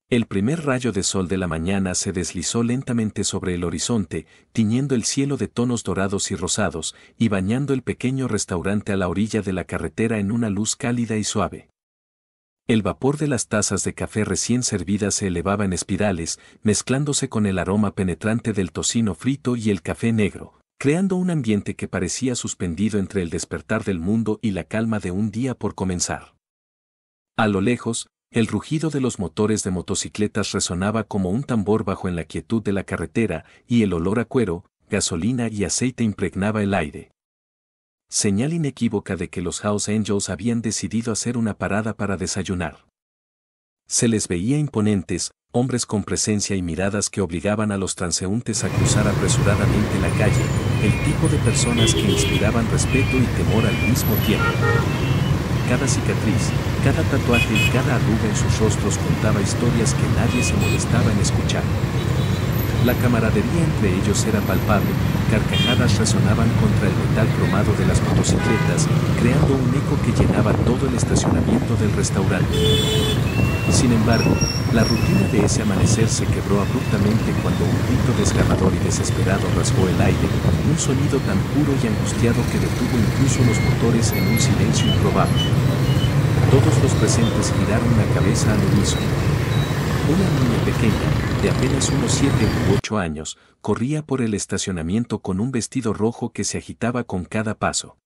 El primer rayo de sol de la mañana se deslizó lentamente sobre el horizonte, tiñendo el cielo de tonos dorados y rosados, y bañando el pequeño restaurante a la orilla de la carretera en una luz cálida y suave. El vapor de las tazas de café recién servidas se elevaba en espirales, mezclándose con el aroma penetrante del tocino frito y el café negro, creando un ambiente que parecía suspendido entre el despertar del mundo y la calma de un día por comenzar. A lo lejos, el rugido de los motores de motocicletas resonaba como un tambor bajo en la quietud de la carretera, y el olor a cuero, gasolina y aceite impregnaba el aire. Señal inequívoca de que los House Angels habían decidido hacer una parada para desayunar. Se les veía imponentes, hombres con presencia y miradas que obligaban a los transeúntes a cruzar apresuradamente la calle, el tipo de personas que inspiraban respeto y temor al mismo tiempo. Cada cicatriz, cada tatuaje y cada arruga en sus rostros contaba historias que nadie se molestaba en escuchar. La camaradería entre ellos era palpable, carcajadas resonaban contra el metal cromado de las motocicletas, creando un eco que llenaba todo el estacionamiento del restaurante. Sin embargo, la rutina de ese amanecer se quebró abruptamente cuando un grito desgarrador y desesperado rasgó el aire, un sonido tan puro y angustiado que detuvo incluso los motores en un silencio improbable. Todos los presentes giraron la cabeza al unísono. Una niña pequeña, de apenas unos 7 u 8 años, corría por el estacionamiento con un vestido rojo que se agitaba con cada paso.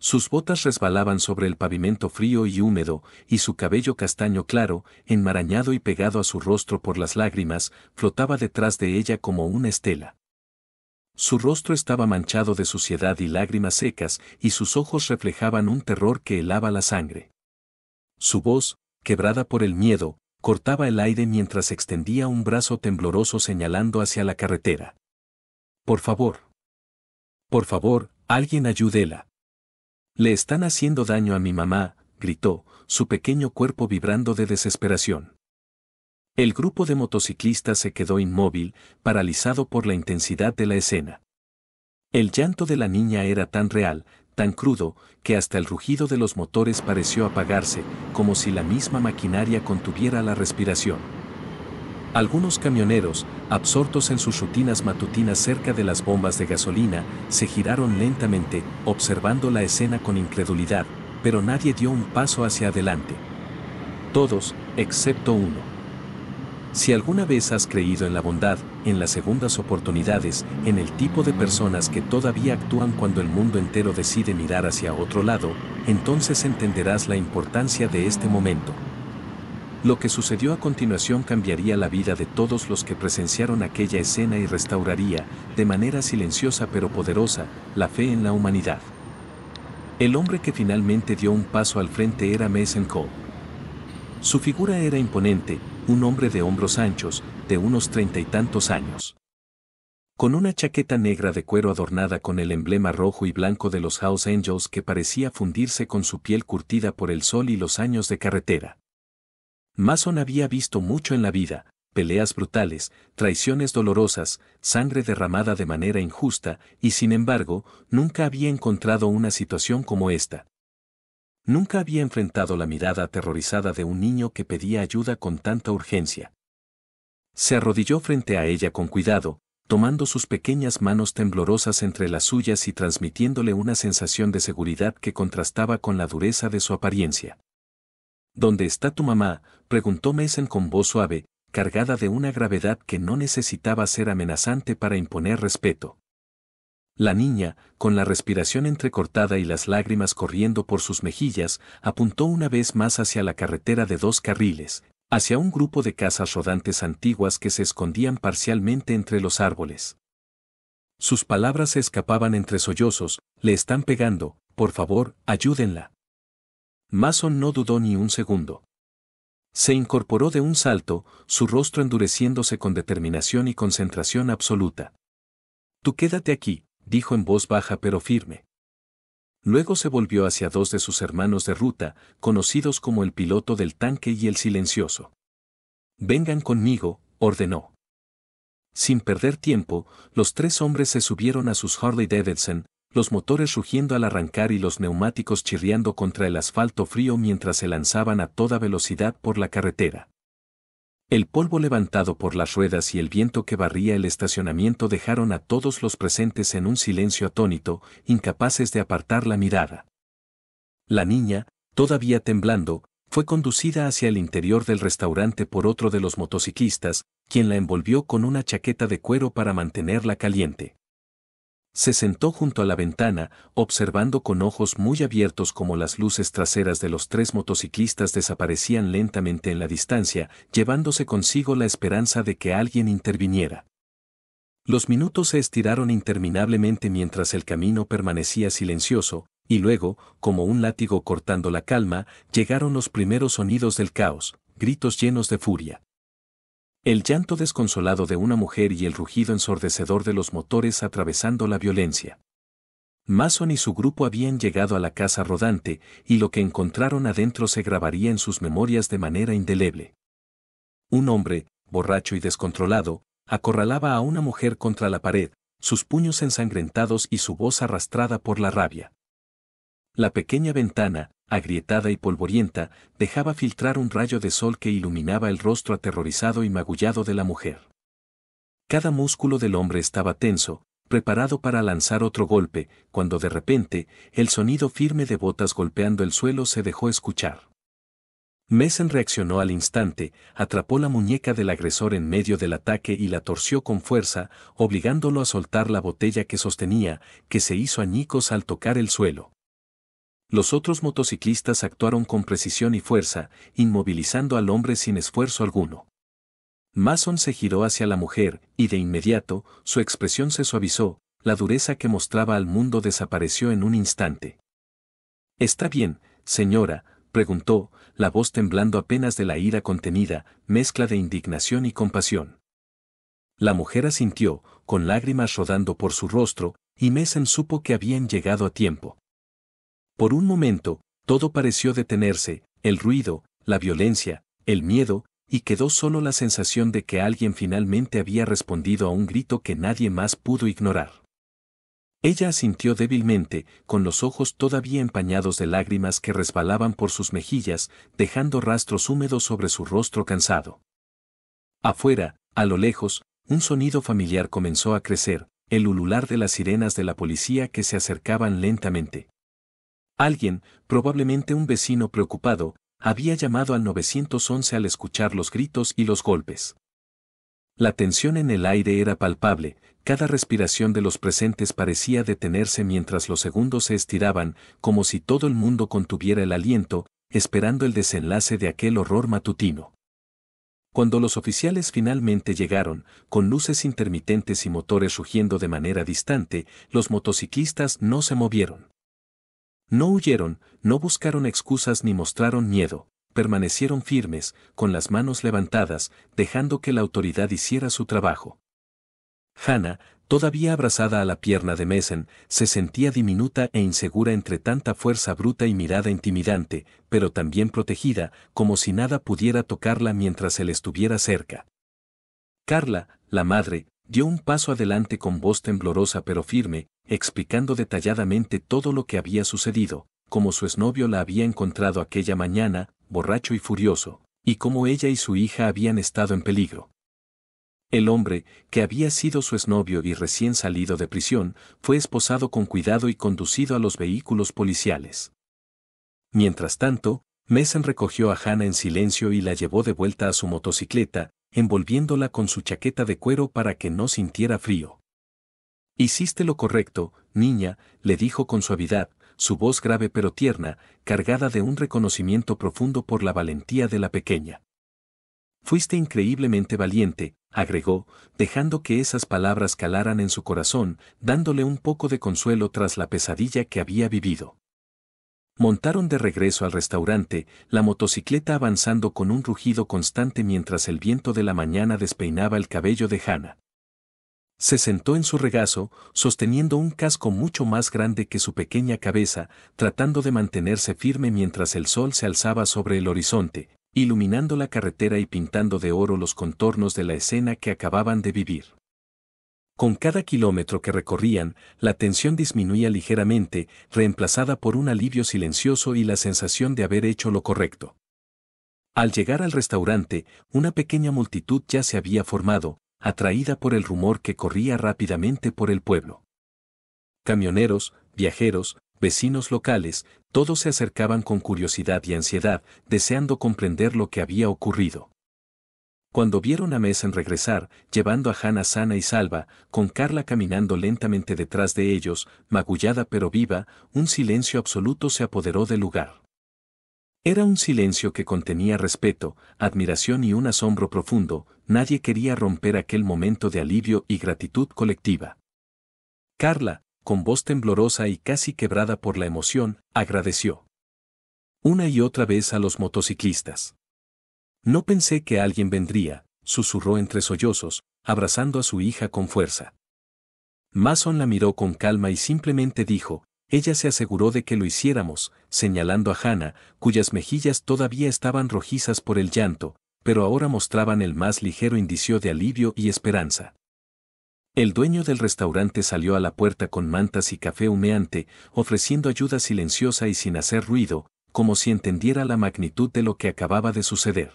Sus botas resbalaban sobre el pavimento frío y húmedo, y su cabello castaño claro, enmarañado y pegado a su rostro por las lágrimas, flotaba detrás de ella como una estela. Su rostro estaba manchado de suciedad y lágrimas secas, y sus ojos reflejaban un terror que helaba la sangre. Su voz, quebrada por el miedo, cortaba el aire mientras extendía un brazo tembloroso señalando hacia la carretera. Por favor, alguien ayúdela. Le están haciendo daño a mi mamá, gritó, su pequeño cuerpo vibrando de desesperación. El grupo de motociclistas se quedó inmóvil, paralizado por la intensidad de la escena. El llanto de la niña era tan real, tan crudo, que hasta el rugido de los motores pareció apagarse, como si la misma maquinaria contuviera la respiración. Algunos camioneros, absortos en sus rutinas matutinas cerca de las bombas de gasolina, se giraron lentamente, observando la escena con incredulidad, pero nadie dio un paso hacia adelante. Todos, excepto uno. Si alguna vez has creído en la bondad, en las segundas oportunidades, en el tipo de personas que todavía actúan cuando el mundo entero decide mirar hacia otro lado, entonces entenderás la importancia de este momento. Lo que sucedió a continuación cambiaría la vida de todos los que presenciaron aquella escena y restauraría, de manera silenciosa pero poderosa, la fe en la humanidad. El hombre que finalmente dio un paso al frente era Mason Cole. Su figura era imponente, un hombre de hombros anchos, de unos 30 y tantos años. Con una chaqueta negra de cuero adornada con el emblema rojo y blanco de los House Angels que parecía fundirse con su piel curtida por el sol y los años de carretera. Mason había visto mucho en la vida, peleas brutales, traiciones dolorosas, sangre derramada de manera injusta, y sin embargo, nunca había encontrado una situación como esta. Nunca había enfrentado la mirada aterrorizada de un niño que pedía ayuda con tanta urgencia. Se arrodilló frente a ella con cuidado, tomando sus pequeñas manos temblorosas entre las suyas y transmitiéndole una sensación de seguridad que contrastaba con la dureza de su apariencia. ¿Dónde está tu mamá?, preguntó Mason con voz suave, cargada de una gravedad que no necesitaba ser amenazante para imponer respeto. La niña, con la respiración entrecortada y las lágrimas corriendo por sus mejillas, apuntó una vez más hacia la carretera de 2 carriles, hacia un grupo de casas rodantes antiguas que se escondían parcialmente entre los árboles. Sus palabras se escapaban entre sollozos: le están pegando, por favor, ayúdenla. Mason no dudó ni un segundo. Se incorporó de un salto, su rostro endureciéndose con determinación y concentración absoluta. Tú quédate aquí, dijo en voz baja pero firme. Luego se volvió hacia 2 de sus hermanos de ruta, conocidos como el piloto del tanque y el silencioso. Vengan conmigo, ordenó. Sin perder tiempo, los 3 hombres se subieron a sus Harley Davidson, los motores rugiendo al arrancar y los neumáticos chirriando contra el asfalto frío mientras se lanzaban a toda velocidad por la carretera. El polvo levantado por las ruedas y el viento que barría el estacionamiento dejaron a todos los presentes en un silencio atónito, incapaces de apartar la mirada. La niña, todavía temblando, fue conducida hacia el interior del restaurante por otro de los motociclistas, quien la envolvió con una chaqueta de cuero para mantenerla caliente. Se sentó junto a la ventana, observando con ojos muy abiertos cómo las luces traseras de los tres motociclistas desaparecían lentamente en la distancia, llevándose consigo la esperanza de que alguien interviniera. Los minutos se estiraron interminablemente mientras el camino permanecía silencioso, y luego, como un látigo cortando la calma, llegaron los primeros sonidos del caos, gritos llenos de furia. El llanto desconsolado de una mujer y el rugido ensordecedor de los motores atravesando la violencia. Mason y su grupo habían llegado a la casa rodante, y lo que encontraron adentro se grabaría en sus memorias de manera indeleble. Un hombre, borracho y descontrolado, acorralaba a una mujer contra la pared, sus puños ensangrentados y su voz arrastrada por la rabia. La pequeña ventana, agrietada y polvorienta, dejaba filtrar un rayo de sol que iluminaba el rostro aterrorizado y magullado de la mujer. Cada músculo del hombre estaba tenso, preparado para lanzar otro golpe, cuando de repente, el sonido firme de botas golpeando el suelo se dejó escuchar. Mason reaccionó al instante, atrapó la muñeca del agresor en medio del ataque y la torció con fuerza, obligándolo a soltar la botella que sostenía, que se hizo añicos al tocar el suelo. Los otros motociclistas actuaron con precisión y fuerza, inmovilizando al hombre sin esfuerzo alguno. Mason se giró hacia la mujer, y de inmediato, su expresión se suavizó, la dureza que mostraba al mundo desapareció en un instante. «¿Está bien, señora?», preguntó, la voz temblando apenas de la ira contenida, mezcla de indignación y compasión. La mujer asintió, con lágrimas rodando por su rostro, y Mason supo que habían llegado a tiempo. Por un momento, todo pareció detenerse, el ruido, la violencia, el miedo, y quedó solo la sensación de que alguien finalmente había respondido a un grito que nadie más pudo ignorar. Ella asintió débilmente, con los ojos todavía empañados de lágrimas que resbalaban por sus mejillas, dejando rastros húmedos sobre su rostro cansado. Afuera, a lo lejos, un sonido familiar comenzó a crecer, el ulular de las sirenas de la policía que se acercaban lentamente. Alguien, probablemente un vecino preocupado, había llamado al 911 al escuchar los gritos y los golpes. La tensión en el aire era palpable, cada respiración de los presentes parecía detenerse mientras los segundos se estiraban, como si todo el mundo contuviera el aliento, esperando el desenlace de aquel horror matutino. Cuando los oficiales finalmente llegaron, con luces intermitentes y motores rugiendo de manera distante, los motociclistas no se movieron. No huyeron, no buscaron excusas ni mostraron miedo, permanecieron firmes, con las manos levantadas, dejando que la autoridad hiciera su trabajo. Hannah, todavía abrazada a la pierna de Mason, se sentía diminuta e insegura entre tanta fuerza bruta y mirada intimidante, pero también protegida, como si nada pudiera tocarla mientras él estuviera cerca. Carla, la madre, dio un paso adelante con voz temblorosa pero firme, explicando detalladamente todo lo que había sucedido, cómo su exnovio la había encontrado aquella mañana, borracho y furioso, y cómo ella y su hija habían estado en peligro. El hombre, que había sido su exnovio y recién salido de prisión, fue esposado con cuidado y conducido a los vehículos policiales. Mientras tanto, Mason recogió a Hannah en silencio y la llevó de vuelta a su motocicleta, envolviéndola con su chaqueta de cuero para que no sintiera frío. «Hiciste lo correcto, niña», le dijo con suavidad, su voz grave pero tierna, cargada de un reconocimiento profundo por la valentía de la pequeña. «Fuiste increíblemente valiente», agregó, dejando que esas palabras calaran en su corazón, dándole un poco de consuelo tras la pesadilla que había vivido. Montaron de regreso al restaurante, la motocicleta avanzando con un rugido constante mientras el viento de la mañana despeinaba el cabello de Hannah. Se sentó en su regazo, sosteniendo un casco mucho más grande que su pequeña cabeza, tratando de mantenerse firme mientras el sol se alzaba sobre el horizonte, iluminando la carretera y pintando de oro los contornos de la escena que acababan de vivir. Con cada kilómetro que recorrían, la tensión disminuía ligeramente, reemplazada por un alivio silencioso y la sensación de haber hecho lo correcto. Al llegar al restaurante, una pequeña multitud ya se había formado, atraída por el rumor que corría rápidamente por el pueblo. Camioneros, viajeros, vecinos locales, todos se acercaban con curiosidad y ansiedad, deseando comprender lo que había ocurrido. Cuando vieron a Mason regresar, llevando a Hannah sana y salva, con Carla caminando lentamente detrás de ellos, magullada pero viva, un silencio absoluto se apoderó del lugar. Era un silencio que contenía respeto, admiración y un asombro profundo. Nadie quería romper aquel momento de alivio y gratitud colectiva. Carla, con voz temblorosa y casi quebrada por la emoción, agradeció una y otra vez a los motociclistas. No pensé que alguien vendría, susurró entre sollozos, abrazando a su hija con fuerza. Mason la miró con calma y simplemente dijo, ella se aseguró de que lo hiciéramos, señalando a Hannah, cuyas mejillas todavía estaban rojizas por el llanto, pero ahora mostraban el más ligero indicio de alivio y esperanza. El dueño del restaurante salió a la puerta con mantas y café humeante, ofreciendo ayuda silenciosa y sin hacer ruido, como si entendiera la magnitud de lo que acababa de suceder.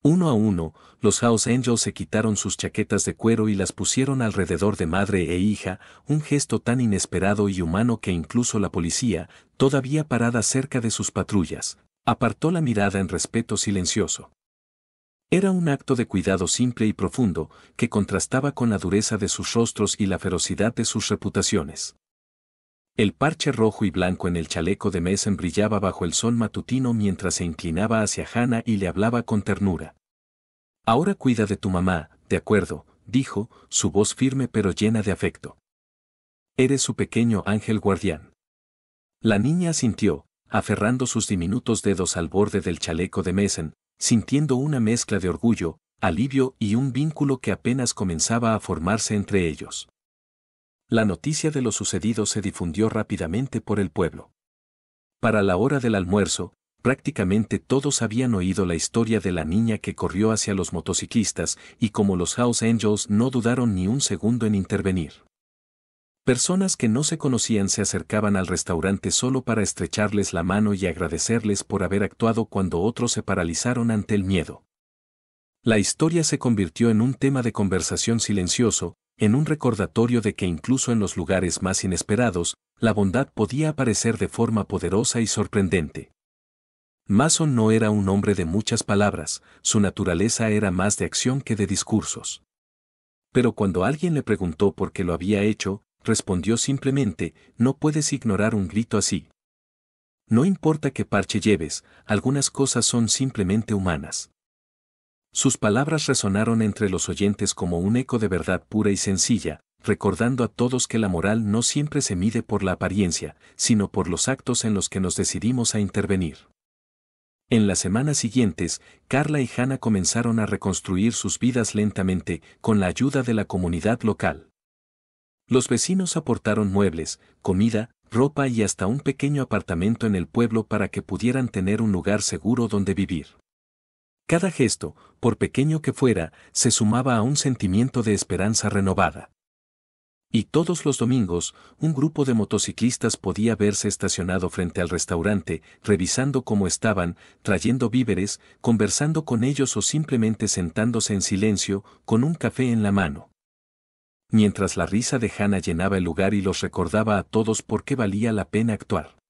Uno a uno, los House Angels se quitaron sus chaquetas de cuero y las pusieron alrededor de madre e hija, un gesto tan inesperado y humano que incluso la policía, todavía parada cerca de sus patrullas, apartó la mirada en respeto silencioso. Era un acto de cuidado simple y profundo, que contrastaba con la dureza de sus rostros y la ferocidad de sus reputaciones. El parche rojo y blanco en el chaleco de Mason brillaba bajo el sol matutino mientras se inclinaba hacia Hannah y le hablaba con ternura. Ahora cuida de tu mamá, de acuerdo, dijo, su voz firme pero llena de afecto. Eres su pequeño ángel guardián. La niña asintió, aferrando sus diminutos dedos al borde del chaleco de Mason, sintiendo una mezcla de orgullo, alivio y un vínculo que apenas comenzaba a formarse entre ellos. La noticia de lo sucedido se difundió rápidamente por el pueblo. Para la hora del almuerzo, prácticamente todos habían oído la historia de la niña que corrió hacia los motociclistas y como los House Angels no dudaron ni un segundo en intervenir. Personas que no se conocían se acercaban al restaurante solo para estrecharles la mano y agradecerles por haber actuado cuando otros se paralizaron ante el miedo. La historia se convirtió en un tema de conversación silencioso, en un recordatorio de que incluso en los lugares más inesperados, la bondad podía aparecer de forma poderosa y sorprendente. Mason no era un hombre de muchas palabras, su naturaleza era más de acción que de discursos. Pero cuando alguien le preguntó por qué lo había hecho, respondió simplemente, no puedes ignorar un grito así. No importa qué parche lleves, algunas cosas son simplemente humanas. Sus palabras resonaron entre los oyentes como un eco de verdad pura y sencilla, recordando a todos que la moral no siempre se mide por la apariencia, sino por los actos en los que nos decidimos a intervenir. En las semanas siguientes, Carla y Hannah comenzaron a reconstruir sus vidas lentamente, con la ayuda de la comunidad local. Los vecinos aportaron muebles, comida, ropa y hasta un pequeño apartamento en el pueblo para que pudieran tener un lugar seguro donde vivir. Cada gesto, por pequeño que fuera, se sumaba a un sentimiento de esperanza renovada. Y todos los domingos, un grupo de motociclistas podía verse estacionado frente al restaurante, revisando cómo estaban, trayendo víveres, conversando con ellos o simplemente sentándose en silencio, con un café en la mano. Mientras la risa de Hannah llenaba el lugar y los recordaba a todos por qué valía la pena actuar.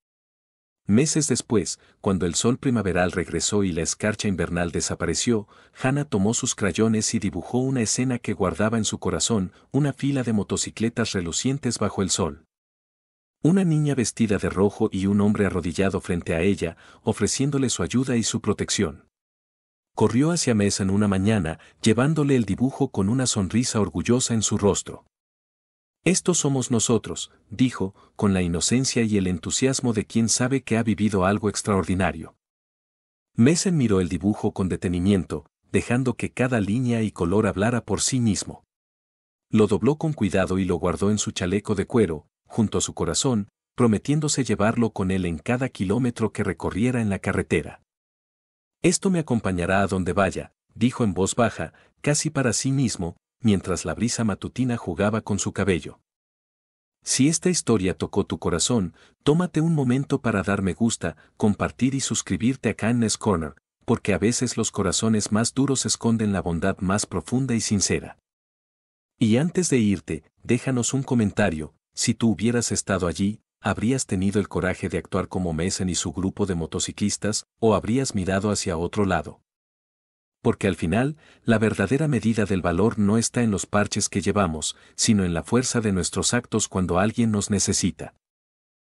Meses después, cuando el sol primaveral regresó y la escarcha invernal desapareció, Hannah tomó sus crayones y dibujó una escena que guardaba en su corazón, una fila de motocicletas relucientes bajo el sol. Una niña vestida de rojo y un hombre arrodillado frente a ella, ofreciéndole su ayuda y su protección. Corrió hacia Mason una mañana, llevándole el dibujo con una sonrisa orgullosa en su rostro. Estos somos nosotros, dijo, con la inocencia y el entusiasmo de quien sabe que ha vivido algo extraordinario. Mason miró el dibujo con detenimiento, dejando que cada línea y color hablara por sí mismo. Lo dobló con cuidado y lo guardó en su chaleco de cuero, junto a su corazón, prometiéndose llevarlo con él en cada kilómetro que recorriera en la carretera. Esto me acompañará a donde vaya, dijo en voz baja, casi para sí mismo, mientras la brisa matutina jugaba con su cabello. Si esta historia tocó tu corazón, tómate un momento para dar me gusta, compartir y suscribirte a Kindness Corner. Porque a veces los corazones más duros esconden la bondad más profunda y sincera. Y antes de irte, déjanos un comentario: si tú hubieras estado allí, ¿habrías tenido el coraje de actuar como Mason y su grupo de motociclistas, o habrías mirado hacia otro lado? Porque al final, la verdadera medida del valor no está en los parches que llevamos, sino en la fuerza de nuestros actos cuando alguien nos necesita.